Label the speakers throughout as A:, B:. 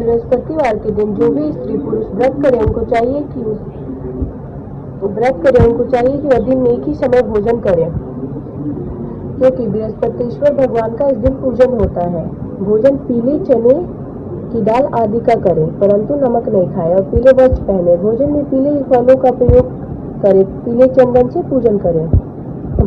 A: बृहस्पतिवार के दिन जो भी स्त्री पुरुष व्रत करें उनको चाहिए कि वह दिन में एक ही समय भोजन करें, क्योंकि बृहस्पतिश्वर भगवान का इस दिन पूजन होता है। भोजन पीले चने की दाल आदि का करें, परंतु नमक नहीं खाएं और पीले वस्त्र पहने। भोजन में पीले फलों का प्रयोग करें, पीले चंदन से पूजन करें।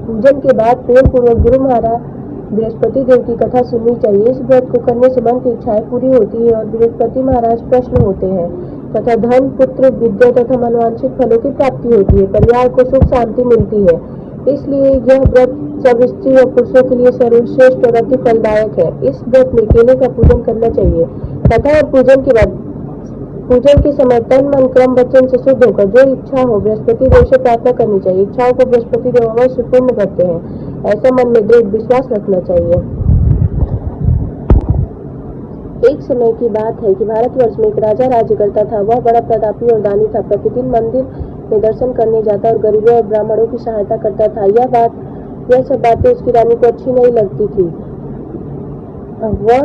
A: पूजन के बाद प्रेम पूर्वक गुरु महाराज बृहस्पति देव की कथा सुननी चाहिए। इस व्रत को करने से मन की इच्छाएं पूरी होती है और बृहस्पति महाराज प्रसन्न होते हैं तथा धन, पुत्र, विद्या तथा मनोवांछित फलों की प्राप्ति होती है। परिवार को सुख शांति मिलती है। इसलिए यह व्रत सब स्त्री और पुरुषों के लिए सर्वश्रेष्ठ और अति फलदायक है। इस व्रत में केले का पूजन करना चाहिए तथा और पूजन के समय तन, मन, क्रम, वचन से शुद्ध होकर जो इच्छा हो बृहस्पति देव से प्रार्थना करनी चाहिए। इच्छाओं को बृहस्पति देव अवश्य पूर्ण करते हैं, ऐसा मन में दृढ़ विश्वास रखना चाहिए। एक समय की बात है कि भारतवर्ष में एक राजा राज्य करता था। वह बड़ा प्रतापी और दानी था। प्रतिदिन मंदिर में दर्शन करने जाता और गरीबों और ब्राह्मणों की सहायता करता था। यह सब बातें उसकी रानी को अच्छी नहीं लगती थी। वह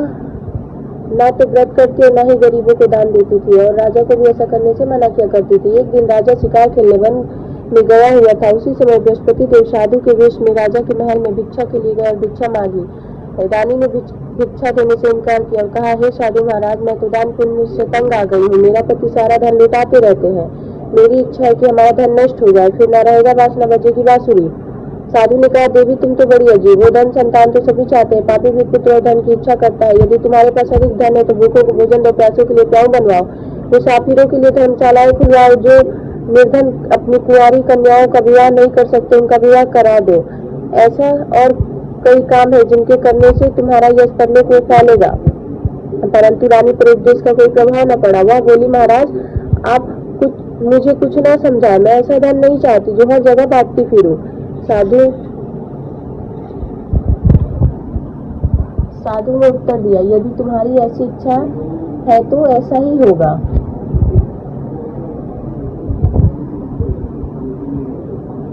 A: न तो व्रत करती और न ही गरीबों को दान देती थी और राजा को भी ऐसा करने से मना किया करती थी। एक दिन राजा शिकार खेलने वन में गया हुआ था। उसी समय बृहस्पति देव साधु के वेश में राजा के महल में भिक्षा के लिए गए और भिक्षा मांगी। रानी ने भिक्षा देने से इनकार किया और कहा, हे साधु महाराज, मैं तो दान पुण्य से तंग आ गई हूँ। मेरा पति सारा धन लुटाते रहते हैं। मेरी इच्छा है कि हमारा धन नष्ट हो जाए, फिर न रहेगा बांस न बजेगी बांसुरी। साधु ने कहा, देवी तुम तो बड़ी अजीब हो। धन संतान तो सभी चाहते हैं, पापी भी पुत्र और धन की इच्छा करता है। यदि तुम्हारे पास अधिक धन है तो भूखों को भोजन दो, प्यासों के लिए प्याऊ बनवाओ, मुसाफिरों के लिए धर्मशालाएं खुलवाओ, जो निर्धन अपनी कुंवारी कन्याओं का विवाह नहीं कर सकते उनका विवाह करा दो। ऐसा और कई काम है जिनके करने से तुम्हारा यश परलोक में फैलेगा। परंतु रानी पर उपदेश का कोई प्रभाव न पड़ा। वह बोली, महाराज आप मुझे कुछ न समझाए। मैं ऐसा धन नहीं चाहती जो हर जगह बांटती फिरूं। साधु ने उत्तर दिया, यदि तुम्हारी ऐसी इच्छा है तो ऐसा ही होगा।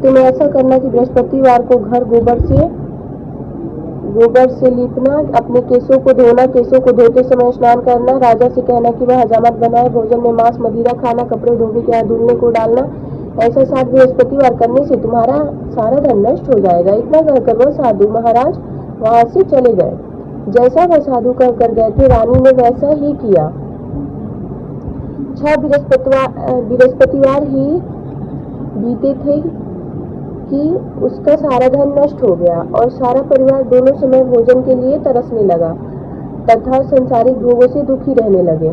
A: तुम ऐसा करना कि बृहस्पतिवार को घर गोबर से लीपना, अपने केसों को धोना, केसों को धोते समय स्नान करना, राजा से कहना कि वह हजामत बनाए, भोजन में मांस मदिरा खाना, कपड़े धोबी के हाथ धुलने को डालना। ऐसा 7 बृहस्पतिवार करने से तुम्हारा सारा धन नष्ट हो जाएगा। इतना कहकर वह साधु महाराज वहां से चले गए। जैसा वह साधु कर गए थे, रानी ने वैसा ही किया। 6 बृहस्पतिवार ही बीते थे कि उसका सारा धन नष्ट हो गया और सारा परिवार दोनों समय भोजन के लिए तरसने लगा तथा संसारिक भोगों से दुखी रहने लगे।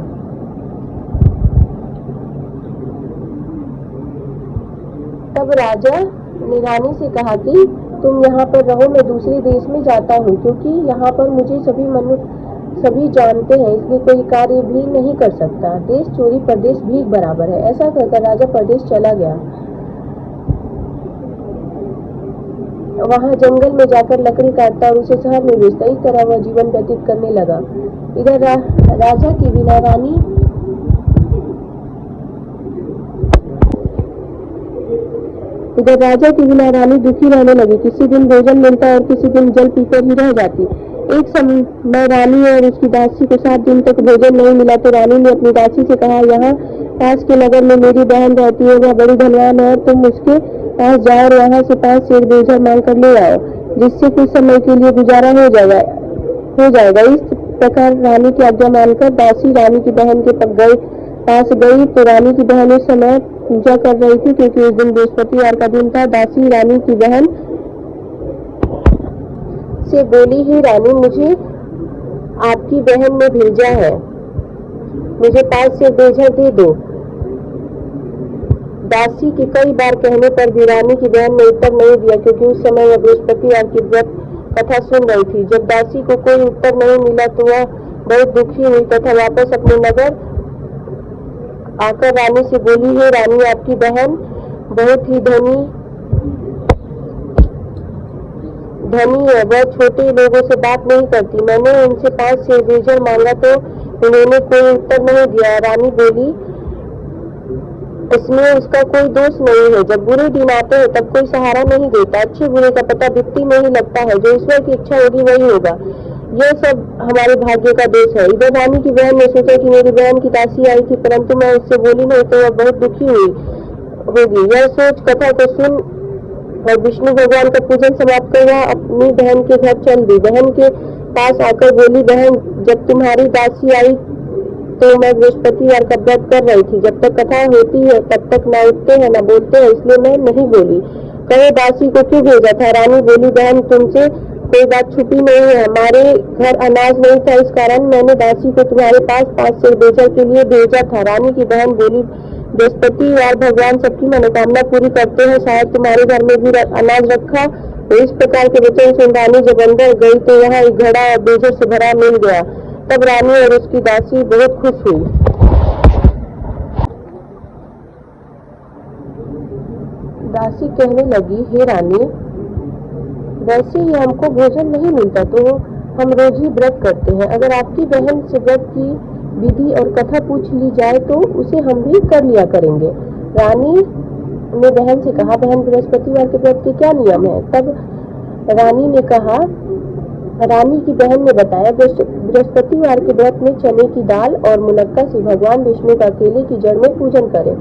A: तब राजा ने रानी से कहा कि तुम यहाँ पर रहो, मैं दूसरे देश में जाता हूँ, क्योंकि यहाँ पर मुझे सभी जानते हैं, इसलिए कोई कार्य भी नहीं कर सकता। देश चोरी परदेश भीख बराबर है। ऐसा कहकर राजा परदेश चला गया। वहां जंगल में जाकर लकड़ी काटता और उसे शहर में बेचता। इस तरह वह जीवन व्यतीत करने लगा। इधर राजा की बिना रानी दुखी रहने लगी। किसी दिन भोजन मिलता और किसी दिन जल पीकर ही रह जाती। एक समय रानी और उसकी दासी को 7 दिन तक भोजन नहीं मिला तो रानी ने अपनी दासी से कहा, यहाँ पास के नगर में मेरी बहन रहती है, वह बड़ी धनवान है, तुम उसके पास जाओ और वहाँ से 5 सेर बेजर मांग कर ले आओ, जिससे कुछ समय के लिए गुजारा हो जाएगा। इस प्रकार रानी की आज्ञा मानकर दासी रानी की बहन के पास गई तो रानी की बहन उस समय पूजा कर रही थी, क्योंकि उस दिन बृहस्पतिवार का दिन था। दासी रानी की बहन से बोली, ही रानी, मुझे आपकी बहन ने भेजा है, मुझे 5 सेर बेजर दे दो। दासी के कई बार कहने पर भी रानी की बहन ने उत्तर नहीं दिया, क्योंकि उस समय वह बृहस्पतिवार की व्रत कथा सुन रही थी। जब दासी को कोई उत्तर नहीं मिला तो वह बहुत दुखी हुई तथा वापस अपने नगर आकर रानी से बोली, हे रानी, आपकी बहन बहुत ही धनी है, वह छोटे लोगों से बात नहीं करती। मैंने उनसे 5 सेर बेजर मांगा तो उन्होंने कोई उत्तर नहीं दिया। रानी बोली, इसमें उसका कोई दोष नहीं है। जब बुरे दिन आते हैं तब कोई सहारा नहीं देता। अच्छे बुरे का पता दिखती नहीं लगता है। जो ईश्वर की इच्छा होगी वही होगा। यह सब हमारे भाग्य का दोष है। इधर रानी की बहन ने सोचा कि मेरी बहन की दासी आई थी, परंतु मैं उससे बोली नहीं तो वह बहुत दुखी हुई होगी। यह सोच कथा को सुन और विष्णु भगवान का पूजन समाप्त कर वह अपनी बहन के घर चल दी। बहन के पास आकर बोली, बहन जब तुम्हारी दासी आई तो मैं बृहस्पतिवार का व्रत कर रही थी। जब तक कथा होती है तब तक न उठते हैं न बोलते हैं, इसलिए मैं नहीं बोली। कहे दासी को क्यों भेजा था? रानी बोली, बहन तुमसे कोई बात छुपी नहीं है। हमारे घर अनाज नहीं था, इस कारण मैंने दासी को तुम्हारे पास 5 सेर बेचा के लिए भेजा था। रानी की बहन बोली, बृहस्पतिवार भगवान सबकी मनोकामना पूरी करते हैं, शायद तुम्हारे घर में भी अनाज रखा। तो इस प्रकार के वचन सुन रानी जब अंदर गई तो वहाँ एक घड़ा और बेजों से भरा मिल गया। तब रानी और उसकी दासी बहुत खुश हुई। दासी कहने लगी, हे रानी, वैसे ही हमको भोजन नहीं मिलता तो हम रोज ही व्रत करते हैं। अगर आपकी बहन से व्रत की विधि और कथा पूछ ली जाए तो उसे हम भी कर लिया करेंगे। रानी ने बहन से कहा, बहन बृहस्पतिवार के व्रत के क्या नियम है? तब रानी ने कहा, रानी की बहन ने बताया, बृहस्पतिवार के व्रत में चने की दाल और मुनक्का से भगवान विष्णु का केले की जड़ में पूजन करें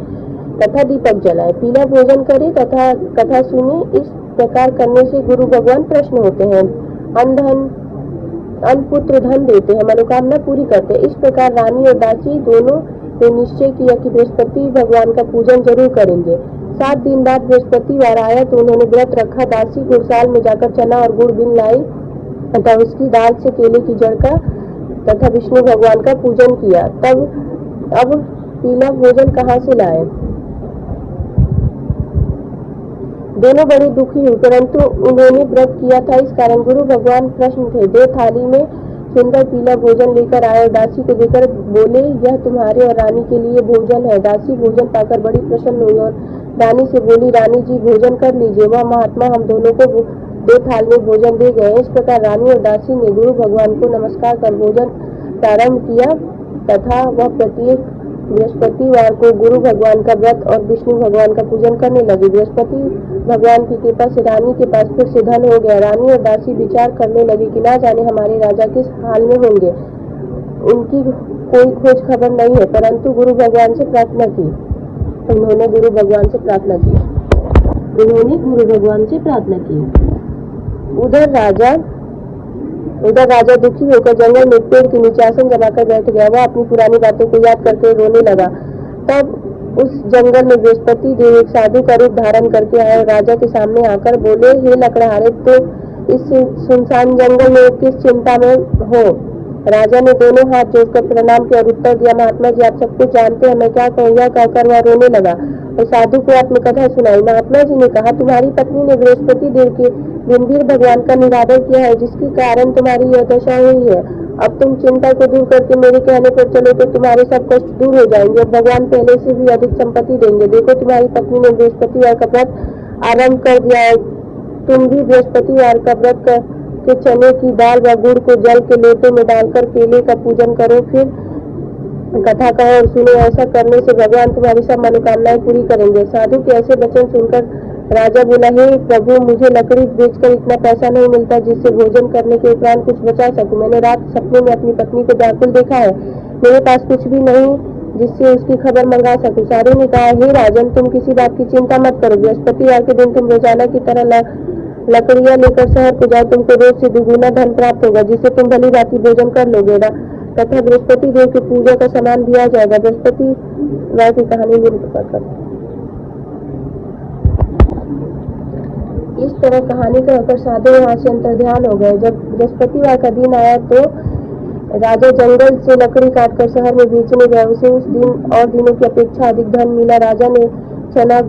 A: तथा दीपक जलाए, पीला भोजन करे तथा कथा सुने। इस प्रकार करने से गुरु भगवान प्रसन्न होते हैं, अन्न पुत्र धन देते हैं, मनोकामना पूरी करते हैं। इस प्रकार रानी और दासी दोनों ने निश्चय किया कि बृहस्पति भगवान का पूजन जरूर करेंगे। 7 दिन बाद बृहस्पतिवार आया तो उन्होंने व्रत रखा। दासी गुड़साल में जाकर चना और गुड़ बिन लाई तथा उसकी दाल से केले की जड़ का तथा विष्णु भगवान का पूजन किया। अब पीला भोजन कहाँ से लाए? दोनों बड़े दुखी हुए, परंतु उन्होंने व्रत किया था, इस कारण गुरु भगवान प्रसन्न थे। 2 थाली में सुंदर पीला भोजन लेकर आए और दासी को देकर बोले, यह तुम्हारे और रानी के लिए भोजन है। दासी भोजन पाकर बड़ी प्रसन्न हुई और रानी से बोली, रानी जी भोजन कर लीजिए। वह महात्मा हम दोनों को 2 थाल में भोजन दे गए। इस प्रकार रानी और दासी ने गुरु भगवान को नमस्कार कर भोजन प्रारंभ किया तथा वह प्रत्येक बृहस्पतिवार को गुरु भगवान का व्रत और विष्णु भगवान का पूजन करने लगे। बृहस्पति भगवान की कृपा से रानी के पास फिर से धन हो गया। रानी और दासी विचार करने लगी कि ना जाने हमारे राजा किस हाल में होंगे। उनकी कोई खोज खबर नहीं है, परंतु गुरु भगवान से प्रार्थना की। उन्होंने गुरु भगवान से प्रार्थना की। उधर राजा दुखी होकर जंगल में पेड़ के नीचे आसन जमाकर बैठ गया। वह अपनी पुरानी बातों को याद करके रोने लगा। तब उस जंगल में बृहस्पति देव एक साधु का रूप धारण करके आए और राजा के सामने आकर बोले, हे लकड़हारे, तो इस सुनसान जंगल में किस चिंता में हो? राजा ने दोनों हाथ जोड़कर प्रणाम किया और उत्तर दिया, महात्मा जी आप सब कुछ जानते हैं, मैं क्या कहूँ? यह कहकर वह रोने लगा और साधु को आत्मकथा सुनाई। महात्मा जी ने कहा, तुम्हारी पत्नी ने बृहस्पति देव के गंभीर भगवान का निरादर किया है, जिसके कारण तुम्हारी यह दशा हुई है। अब तुम चिंता को दूर करके मेरे कहने पर चलो तो तुम्हारे सब कष्ट दूर हो जाएंगे और भगवान पहले से भी अधिक संपत्ति देंगे। देखो तुम्हारी पत्नी ने बृहस्पतिवार का व्रत आरंभ कर दिया है। तुम भी बृहस्पतिवार का व्रत के चने की दाल व गुड़ को जल के लोटे में डालकर केले का पूजन करो, फिर कथा कहो और सुनो। ऐसा करने से भगवान तुम्हारी सब मनोकामनाएं पूरी करेंगे। साधु के ऐसे वचन सुनकर राजा बोला, हे प्रभु, मुझे लकड़ी बेचकर इतना पैसा नहीं मिलता जिससे भोजन करने के उपरांत कुछ बचा सकूं। मैंने रात सपने में अपनी पत्नी को व्याकुल देखा है। मेरे पास कुछ भी नहीं जिससे उसकी खबर मंगा सकूं। साधु ने कहा, हे राजन, तुम किसी बात की चिंता मत करो। बृहस्पतिवार के दिन तुम रोजाना की तरह लकड़ियां लेकर शहर को जाओ। तुमको रोज से दुगुना धन प्राप्त होगा, जिससे तुम भली भांति भोजन कर लोगे तथा बृहस्पति देव की पूजा का सामान भी आ जाएगा। बृहस्पतिवार की कहानी इस तरह कहानी कहकर साधु वहां से अंतर्ध्यान हो गए। जब बृहस्पतिवार का दिन आया तो राजा जंगल से लकड़ी काटकर शहर में बेचने गया। उसे उस दिन और दिनों की अपेक्षा अधिक धन मिला। राजा ने चना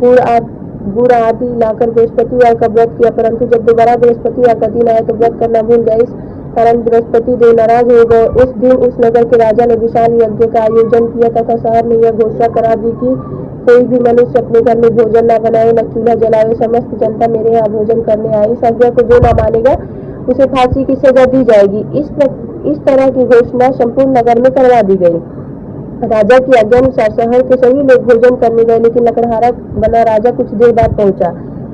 A: गुड़ आदि लाकर बृहस्पतिवार का व्रत किया, परंतु जब दोबारा बृहस्पतिवार का दिन आया तो व्रत करना भूल गया। इस कारण बृहस्पति देव नाराज हो गए। उस दिन उस नगर के राजा ने विशाल यज्ञ का आयोजन किया तथा शहर में यह घोषणा करा दी कि कोई भी मनुष्य अपने घर में भोजन न बनाए, न चूल्हा जलाए। समस्त जनता मेरे यहाँ भोजन करने आए। इस आज्ञा को जो न मानेगा उसे फांसी की सजा दी जाएगी। इस तरह की घोषणा संपूर्ण नगर में करवा दी गई। राजा की आज्ञा अनुसार शहर के सभी लोग भोजन करने गए, लेकिन लकड़हारा बना राजा कुछ देर बाद पहुंचा।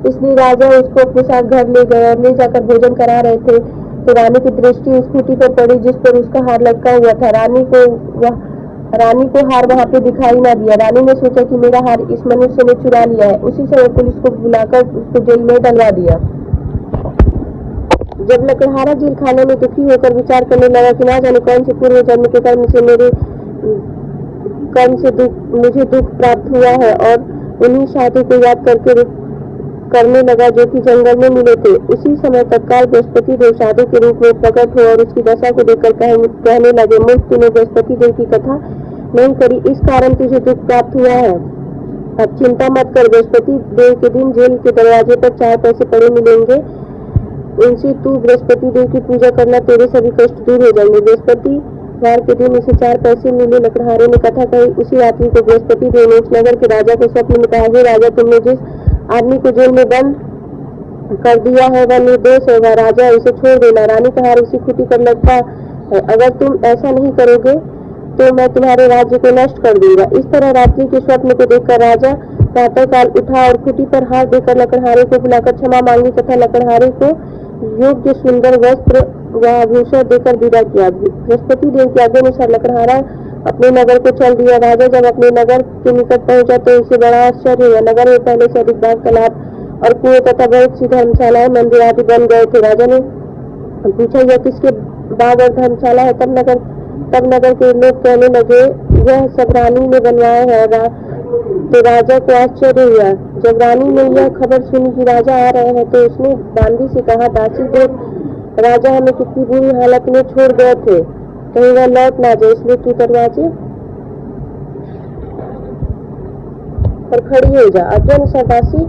A: इसलिए राजा उसको अपने साथ घर ले गए और ले जाकर भोजन करा रहे थे। तो रानी की दृष्टि उस खूंटी पर पड़ी जिस पर उसका हार लटका हुआ था। रानी को हार वहां पे दिखाई ना दिया। रानी ने सोचा कि मेरा हार इस मनुष्य ने चुरा लिया है। उसी समय पुलिस को बुलाकर उसको जेल में डलवा दिया। जब लकड़हारा जेल खाने में दुखी होकर विचार करने लगा कि ना जाने कौन से पूर्व जन्म के कर्म से मुझे दुख प्राप्त हुआ है, और उन्हीं साधु को याद करने लगा जो कि जंगल में मिले थे। उसी समय तत्काल बृहस्पति देव साधु के रूप में प्रकट हुए और उसकी दशा को देखकर कहने लगे, मूर्ख, तूने बृहस्पति देव की कथा नहीं करी, इस कारण तुझे दुख प्राप्त हुआ है। अब चिंता मत कर, बृहस्पति देव के दिन जेल के दरवाजे पर 4 पैसे पड़े मिलेंगे, उनसे तू बृहस्पति देव की पूजा करना, तेरे सभी कष्ट दूर हो जाएंगे। बृहस्पतिवार के दिन उसे 4 पैसे मिले। लकड़हारे ने कथा कही। उसी रात्रि को बृहस्पति देव ने उस नगर के राजा को स्वप्न में कहा, हे राजा, तुमने जिस आदमी को जेल में बंद कर दिया है वह निर्दोष है, वह राजा है, उसे छोड़ देना। रानी का हार उसी खूंटी पर लटका है। अगर तुम ऐसा नहीं करोगे तो मैं तुम्हारे राज्य को नष्ट कर दूंगा। इस तरह रात्रि के स्वप्न को देखकर राजा प्रातःकाल उठा और खूंटी पर हाथ देकर लकड़हारे को बुलाकर क्षमा मांगी तथा लकड़हारे को योग्य सुंदर वस्त्र व आभूषण देकर विदा किया। बृहस्पति देव के आज्ञानुसार लकड़हारा अपने नगर को चल दिया। राजा जब अपने नगर के निकट पहुंचा तो उसे बड़ा आश्चर्य हुआ। नगर में पहले से अधिक बाग, तालाब और कुएं तथा बहुत सी धर्मशालाएं, मंदिर आदि बन गए थे। राजा ने पूछा, यह किसके बाग और धर्मशाला है? तब नगर के लोग कहने लगे, यह सब रानी ने बनवाए हैं। तो राजा को आश्चर्य हुआ। जब रानी ने यह खबर सुनी कि राजा आ रहे हैं तो उसने दासी से कहा, दासी देख, राजा हमें कितनी बुरी हालत में छोड़ गए थे, कहीं वह लौट ना जाए, इसलिए तू दरवाजे पर खड़ी हो जा। आज्ञानुसार दासी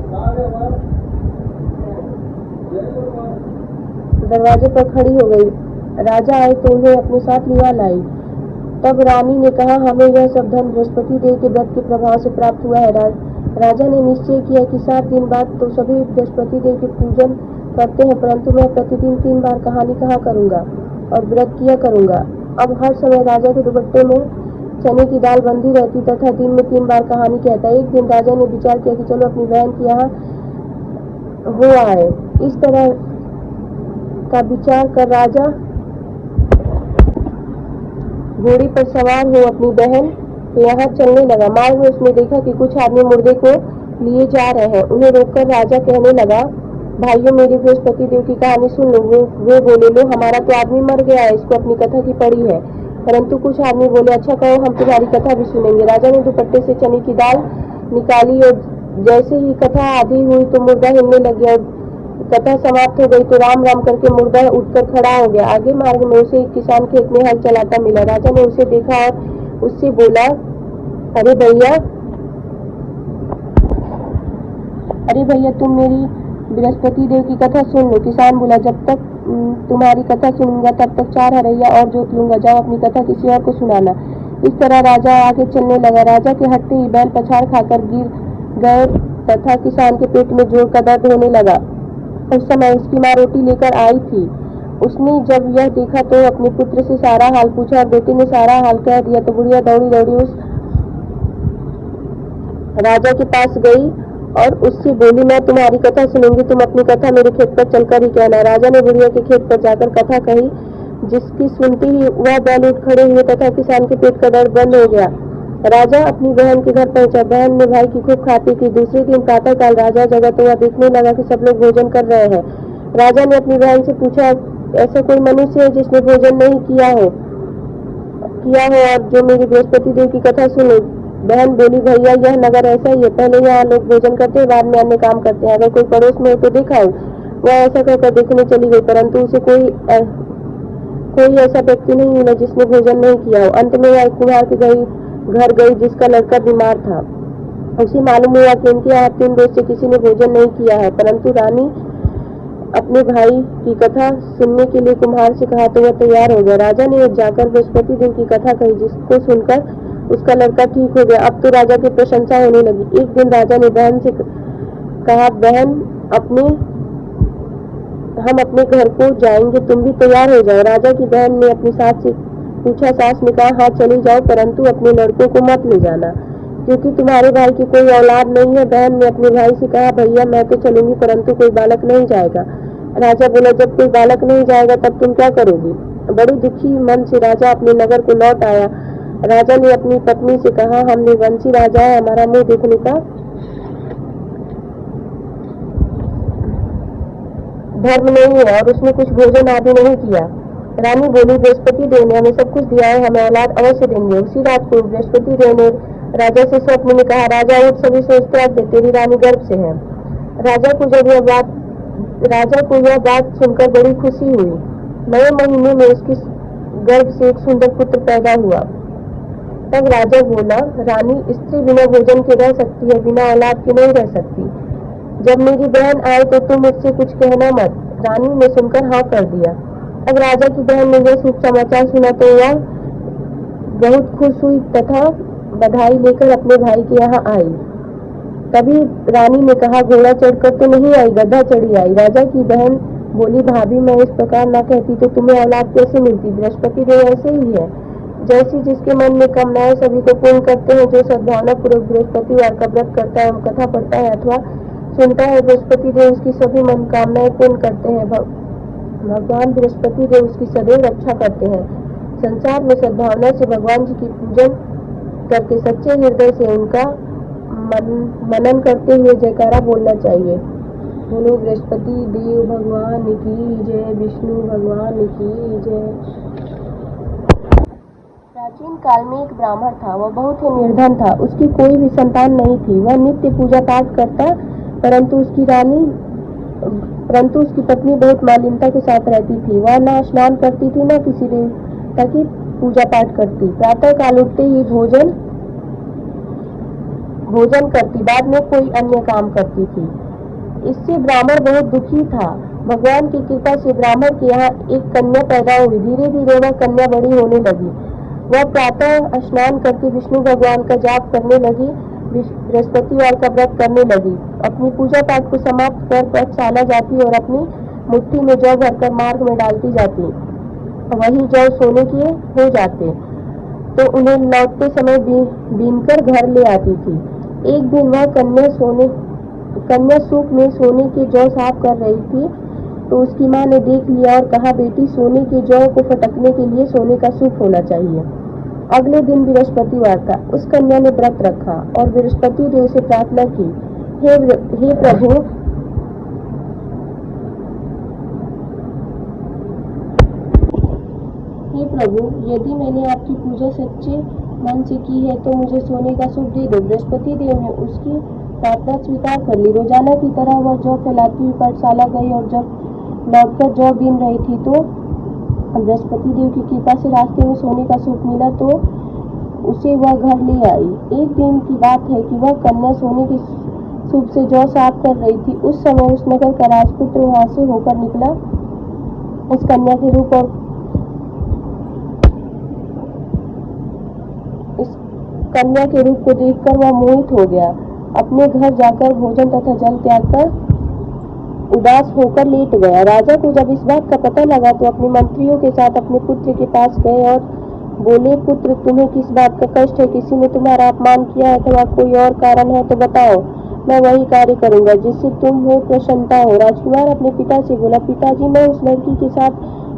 A: दरवाजे पर खड़ी हो गई। राजा आए तो उन्हें अपने साथ लिया लाई। तब रानी ने कहा, हमें यह सब धन बृहस्पति देव के व्रत के प्रभाव से प्राप्त हुआ है। राजा ने निश्चय किया कि 7 दिन बाद तो सभी बृहस्पति देव के पूजन करते हैं, परंतु मैं प्रतिदिन 3 बार कहानी कहा करूंगा और व्रत किया करूंगा। अब हर समय राजा के दुपट्टे में चने की दाल बंधी रहती तथा दिन में 3 बार कहानी कहता। एक दिन राजा ने विचार किया कि चलो अपनी बहन के यहाँ हो आए। इस तरह का विचार कर राजा घोड़ी पर सवार हो अपनी बहन के यहाँ चलने लगा। मार्ग में उसने देखा कि कुछ आदमी मुर्दे को लिए जा रहे हैं। उन्हें रोककर राजा कहने लगा, भाइयों, मेरी बृहस्पति देव की कहानी सुन लो। वे बोले, लो, हमारा तो आदमी मर गया है, इसको अपनी कथा की पड़ी है। परंतु कुछ आदमी बोले, अच्छा कहो, हम तुम्हारी कथा भी सुनेंगे। राजा ने दुपट्टे से चने की दाल निकाली और जैसे ही कथा आधी हुई तो मुर्दा हिलने लग गया। कथा समाप्त हो गई तो राम राम करके मुर्दा उठकर खड़ा हो गया। आगे मार्ग में उसे एक किसान खेत में हल चलाता मिला। राजा ने उसे देखा और उससे बोला, अरे भैया, तुम मेरी बृहस्पति देव की कथा सुन लो। किसान बोला, जब तक तुम्हारी कथा सुनूंगा तब तक 4 हरैया और जोत लूंगा, जाओ अपनी कथा किसी और को सुनाना। इस तरह राजा आगे चलने लगा। राजा के हटते ही बैल पछाड़ खाकर गिर गए तथा किसान के पेट में जोर का दर्द होने लगा। उस समय उसकी माँ रोटी लेकर आई थी। उसने जब यह देखा तो अपने पुत्र से सारा हाल पूछा और बेटे ने सारा हाल कह दिया। तो बुढ़िया दौड़ी दौड़ी उस राजा के पास गई और उससे बोली, मैं तुम्हारी कथा सुनूंगी, तुम अपनी कथा मेरे खेत पर चलकर ही कहना। राजा ने बुढ़िया के खेत पर जाकर कथा कही, जिसकी सुनते ही वह बैल उठ खड़े हुए तथा किसान के पेट का दर्द बंद हो गया। राजा अपनी बहन के घर पहुंचा। बहन ने भाई की खूब खाती की। दूसरे दिन प्रातःकाल राजा जगा तो वह देखने लगा कि सब लोग भोजन कर रहे हैं। राजा ने अपनी बहन से पूछा, ऐसा कोई मनुष्य है जिसने भोजन नहीं किया हो और जो मेरी बृहस्पति देव की कथा सुने? बहन बोली, भैया, यह नगर ऐसा ही है, पहले यहाँ लोग भोजन करते हैं, बाद में अन्य काम करते हैं। अगर कोई पड़ोस में हो तो देखा हो। वह ऐसा कहकर देखने चली गई, परंतु उसे कोई ऐसा व्यक्ति नहीं मिला जिसने भोजन नहीं किया हो। अंत में वह एक कुम्हार के घर गई जिसका लड़का बीमार था। उसे मालूम हुआ कि इनके यहाँ 3 रोज से किसी ने भोजन नहीं किया है, परंतु रानी अपने भाई की कथा सुनने के लिए कुम्हार से कहा तो वह तैयार हो गया। राजा ने जाकर बृहस्पति देव की कथा कही, जिसको सुनकर उसका लड़का ठीक हो गया। अब तो राजा की प्रशंसा होने लगी। एक दिन राजा ने बहन से कहा, बहन, हम अपने घर को जाएंगे, तुम भी तैयार हो जाओ। राजा की बहन ने अपनी सास से पूछा। सास ने कहा, हाँ, चली जाओ, परंतु अपने लड़कों को मत ले जाना, क्योंकि तुम्हारे भाई की कोई औलाद नहीं है। बहन ने अपने भाई से कहा, भैया, मैं तो चलूंगी, परंतु कोई बालक नहीं जाएगा। राजा बोला, जब कोई बालक नहीं जाएगा तब तुम क्या करोगी? बड़ी दुखी मन से राजा अपने नगर को लौट आया। राजा ने अपनी पत्नी से कहा, हमने वंशी राजा है, हमारा मुंह देखने का धर्म नहीं है और उसने कुछ भोजन आदि नहीं किया। रानी बोली, बृहस्पति देव ने हमें सब कुछ दिया है, हमें औलाद अवश्य देंगे। उसी रात को बृहस्पति देव ने राजा से स्वप्न में कहा, राजा उठ, सभी सोच त्याग दे, तेरी रानी गर्भ से है। राजा को यह बात सुनकर बड़ी खुशी हुई। नए महीने में उसकी गर्भ से एक सुंदर पुत्र पैदा हुआ। तब राजा बोला, रानी, स्त्री बिना भोजन के रह सकती है, बिना औलाद के नहीं रह सकती। जब मेरी बहन आए तो तुम मुझसे कुछ कहना मत। रानी ने सुनकर हाँ कर दिया। अब राजा की बहन ने यह शुभ समाचार सुना तो वह बहुत खुश हुई तथा बधाई लेकर अपने भाई के यहाँ आई। तभी रानी ने कहा, घोड़ा चढ़कर तो नहीं आई, गधा चढ़ी आई। राजा की बहन बोली, भाभी, मैं इस प्रकार न कहती तो तुम्हें औलाद कैसे मिलती? बृहस्पति देव ऐसे ही है, जैसी जिसके मन में कामनाएं सभी को पूर्ण करते हैं। जो सद्भावना पूर्वक बृहस्पतिवार का व्रत करता है, कथा पढ़ता है अथवा सुनता है, बृहस्पति देव उसकी सभी मनोकामनाएं पूर्ण करते हैं। भगवान बृहस्पति देव उसकी सदैव रक्षा करते हैं। संसार में सद्भावना से भगवान जी की पूजन करके सच्चे हृदय से उनका मनन करते हुए जयकारा बोलना चाहिए। बोलो बृहस्पति देव भगवान की जय, विष्णु भगवान की जय। प्राचीन काल में एक ब्राह्मण था। वह बहुत ही निर्धन था। उसकी कोई भी संतान नहीं थी। वह नित्य पूजा पाठ करता, परंतु उसकी पत्नी बहुत मालिनता के साथ रहती थी। वह न स्नान करती थी, न किसी देवता की पूजा पाठ करती। प्रातः काल उठते ही भोजन करती, बाद में कोई अन्य काम करती थी। इससे ब्राह्मण बहुत दुखी था। भगवान की कृपा से ब्राह्मण के यहाँ एक कन्या पैदा हुई। धीरे धीरे वह कन्या बड़ी होने लगी। वह प्रातः स्नान करके विष्णु भगवान का जाप करने लगी, बृहस्पतिवार का व्रत करने लगी। अपनी पूजा पाठ को समाप्त कर पाठशाला जाती और अपनी मुट्ठी में जौ भरकर मार्ग में डालती जाती। वही जौ सोने के हो जाते तो उन्हें लौटते समय बीनकर घर ले आती थी। एक दिन वह कन्या सूप में सोने के जौ साफ कर रही थी तो उसकी माँ ने देख लिया और कहा, बेटी, सोने के जौ को फटकने के लिए सोने का सूप होना चाहिए। अगले दिन बृहस्पतिवार था। उस कन्या ने व्रत रखा और बृहस्पति देव से प्रार्थना की, हे प्रभु, यदि मैंने आपकी पूजा सच्चे मन से की है तो मुझे सोने का सूप दे दो। बृहस्पति देव ने उसकी प्रार्थना स्वीकार कर ली। रोजाना की तरह वह जौ फैलाती हुई पाठशाला गई और जब लौटकर जौ बीन रही थी तो बृहस्पति देव की कृपा से रास्ते में सोने का सूप मिला तो उसे वह घर ले आई। एक दिन की बात है कि वह कन्या सोने के सूप से जौ साफ कर रही थी। उस समय उस नगर का राजपुत्र वहां से होकर निकला। उस कन्या के रूप और इस कन्या के रूप को देखकर वह मोहित हो गया। अपने घर जाकर भोजन तथा जल त्याग कर उदास होकर लेट गया। राजा को जब इस बात का पता लगा तो अपने मंत्रियों के साथ अपने पुत्र के पास गए और बोले, पुत्र, तुम्हें किस बात का कष्ट है? किसी ने तुम्हारा अपमान किया है अथवा कोई और कारण है तो बताओ, मैं वही कार्य करूंगा जिससे तुम हो प्रसन्नता हो। राजकुमार अपने पिता से बोला, पिताजी, मैं उस लड़की के साथ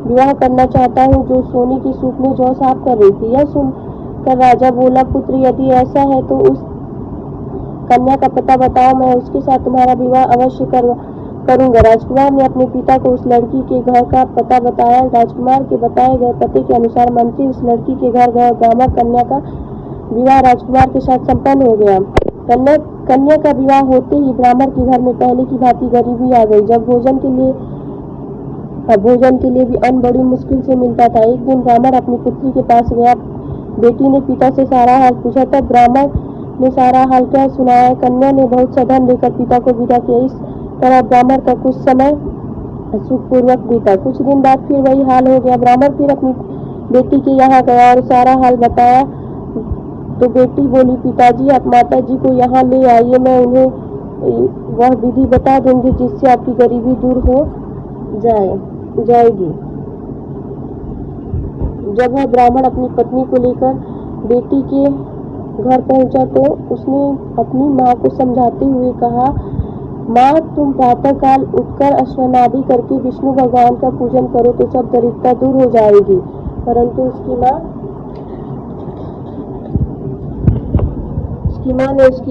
A: विवाह करना चाहता हूँ जो सोने की सूप में जौ साफ कर रही थी। यह सुनकर राजा बोला, पुत्र, यदि ऐसा है तो उस कन्या का पता बताओ, मैं उसके साथ तुम्हारा विवाह अवश्य करूंगा। राजकुमार ने अपने पिता को उस लड़की के घर का पता बताया। राजकुमार के बताए गए पते के अनुसार मंत्री उस लड़की के घर गए। ब्राह्मण कन्या का विवाह राजकुमार के साथ संपन्न हो गया। कन्या का विवाह होते ही ब्राह्मण के घर में पहले की भांति गरीबी आ गई। जब भोजन के लिए भी अन्न बड़ी मुश्किल से मिलता था। एक दिन ब्राह्मण अपनी पुत्री के पास गया। बेटी ने पिता से सारा हाल पूछा। तब ब्राह्मण ने सारा हाल क्या सुनाया। कन्या ने बहुत सा धन देकर पिता को विदा किया। इस तरह ब्राह्मण का कुछ समय सुखपूर्वक बीता। कुछ दिन बाद फिर वही हाल हो गया। ब्राह्मण फिर अपनी बेटी के यहाँ गया और सारा हाल बताया तो बेटी बोली, पिताजी, आप माता जी को यहाँ ले आइए, मैं उन्हें वह विधि बता दूंगी जिससे आपकी गरीबी दूर हो जाएगी। जब वह ब्राह्मण अपनी पत्नी को लेकर बेटी के घर पहुंचा तो उसने अपनी माँ को समझाते हुए कहा माँ, तुम प्रातःकाल उठकर अश्वनादि करके विष्णु भगवान का पूजन करो तो सब दरिद्रता दूर हो जाएगी। परंतु उसकी माँ ने उसकी